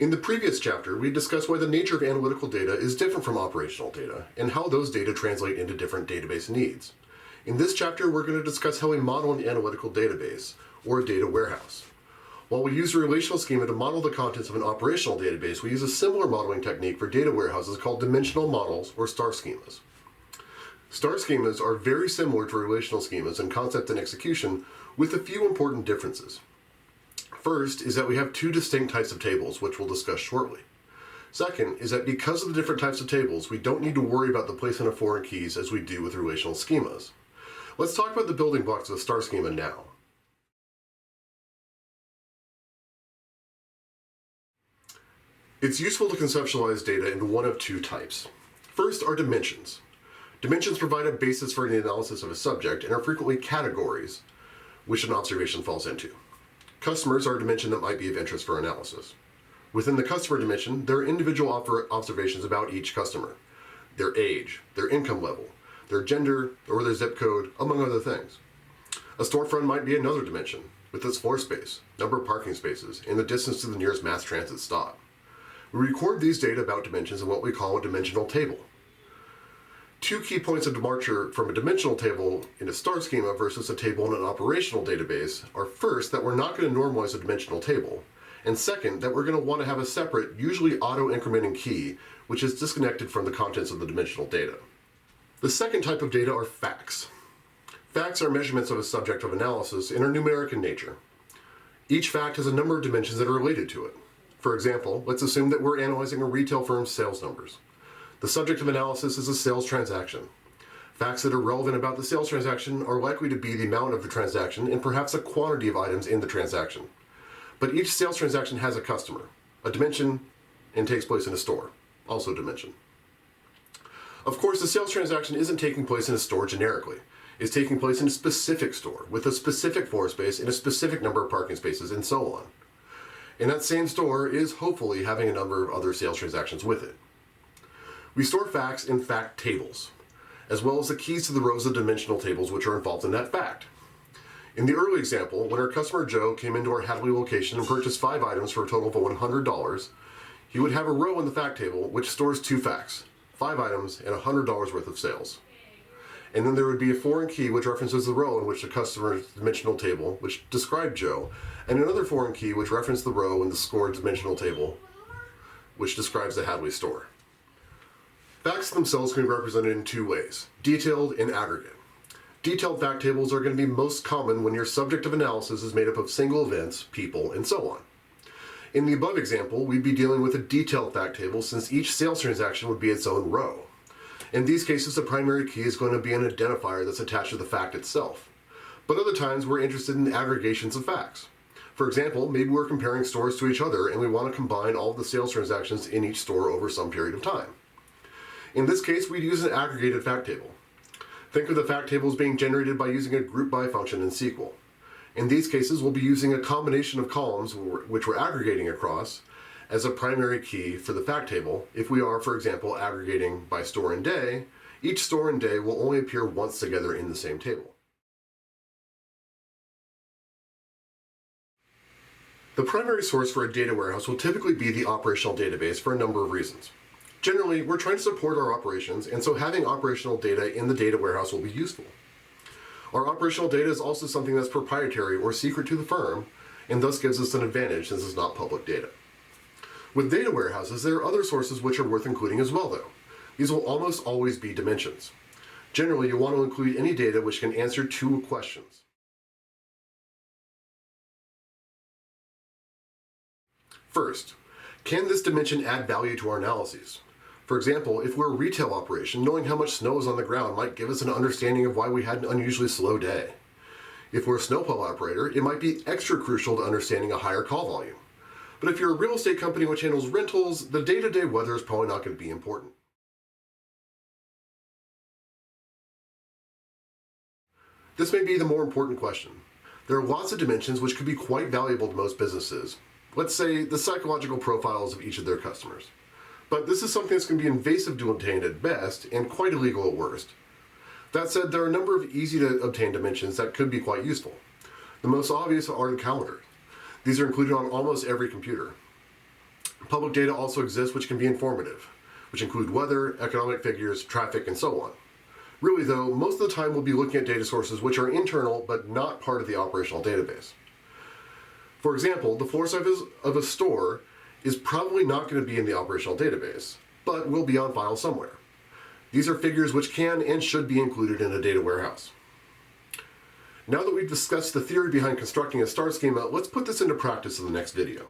In the previous chapter, we discussed why the nature of analytical data is different from operational data, and how those data translate into different database needs. In this chapter, we're going to discuss how we model an analytical database, or a data warehouse. While we use a relational schema to model the contents of an operational database, we use a similar modeling technique for data warehouses called dimensional models, or star schemas. Star schemas are very similar to relational schemas in concept and execution, with a few important differences. First is that we have two distinct types of tables, which we'll discuss shortly. Second is that because of the different types of tables, we don't need to worry about the placement of foreign keys as we do with relational schemas. Let's talk about the building blocks of a star schema now. It's useful to conceptualize data into one of two types. First are dimensions. Dimensions provide a basis for the analysis of a subject and are frequently categories, which an observation falls into. Customers are a dimension that might be of interest for analysis. Within the customer dimension, there are individual observations about each customer: their age, their income level, their gender, or their zip code, among other things. A storefront might be another dimension, with its floor space, number of parking spaces, and the distance to the nearest mass transit stop. We record these data about dimensions in what we call a dimensional table. Two key points of departure from a dimensional table in a star schema versus a table in an operational database are first, that we're not going to normalize a dimensional table, and second, that we're going to want to have a separate, usually auto-incrementing key, which is disconnected from the contents of the dimensional data. The second type of data are facts. Facts are measurements of a subject of analysis and are numeric in nature. Each fact has a number of dimensions that are related to it. For example, let's assume that we're analyzing a retail firm's sales numbers. The subject of analysis is a sales transaction. Facts that are relevant about the sales transaction are likely to be the amount of the transaction and perhaps a quantity of items in the transaction. But each sales transaction has a customer, a dimension, and takes place in a store, also a dimension. Of course, the sales transaction isn't taking place in a store generically. It's taking place in a specific store, with a specific floor space and a specific number of parking spaces, and so on. And that same store is hopefully having a number of other sales transactions with it. We store facts in fact tables, as well as the keys to the rows of dimensional tables which are involved in that fact. In the early example, when our customer Joe came into our Hadley location and purchased 5 items for a total of $100, he would have a row in the fact table which stores 2 facts, 5 items and $100 worth of sales. And then there would be a foreign key which references the row in which the customer's dimensional table, which described Joe, and another foreign key which referenced the row in the scored dimensional table, which describes the Hadley store. Facts themselves can be represented in 2 ways, detailed and aggregate. Detailed fact tables are going to be most common when your subject of analysis is made up of single events, people, and so on. In the above example, we'd be dealing with a detailed fact table since each sales transaction would be its own row. In these cases, the primary key is going to be an identifier that's attached to the fact itself. But other times, we're interested in aggregations of facts. For example, maybe we're comparing stores to each other and we want to combine all of the sales transactions in each store over some period of time. In this case, we'd use an aggregated fact table. Think of the fact tables being generated by using a group by function in SQL. In these cases, we'll be using a combination of columns which we're aggregating across as a primary key for the fact table. If we are, for example, aggregating by store and day, each store and day will only appear once together in the same table. The primary source for a data warehouse will typically be the operational database for a number of reasons. Generally, we're trying to support our operations, and so having operational data in the data warehouse will be useful. Our operational data is also something that's proprietary or secret to the firm, and thus gives us an advantage since it's not public data. With data warehouses, there are other sources which are worth including as well, though. These will almost always be dimensions. Generally, you want to include any data which can answer 2 questions. First, can this dimension add value to our analyses? For example, if we're a retail operation, knowing how much snow is on the ground might give us an understanding of why we had an unusually slow day. If we're a snowplow operator, it might be extra crucial to understanding a higher call volume. But if you're a real estate company which handles rentals, the day-to-day weather is probably not going to be important. This may be the more important question. There are lots of dimensions which could be quite valuable to most businesses. Let's say the psychological profiles of each of their customers. But this is something that's going to be invasive to obtain at best and quite illegal at worst. That said, there are a number of easy to obtain dimensions that could be quite useful. The most obvious are the calendars. These are included on almost every computer. Public data also exists which can be informative, which include weather, economic figures, traffic, and so on. Really though, most of the time we'll be looking at data sources which are internal but not part of the operational database. For example, the floor size of a store is probably not going to be in the operational database, but will be on file somewhere. These are figures which can and should be included in a data warehouse. Now that we've discussed the theory behind constructing a star schema, let's put this into practice in the next video.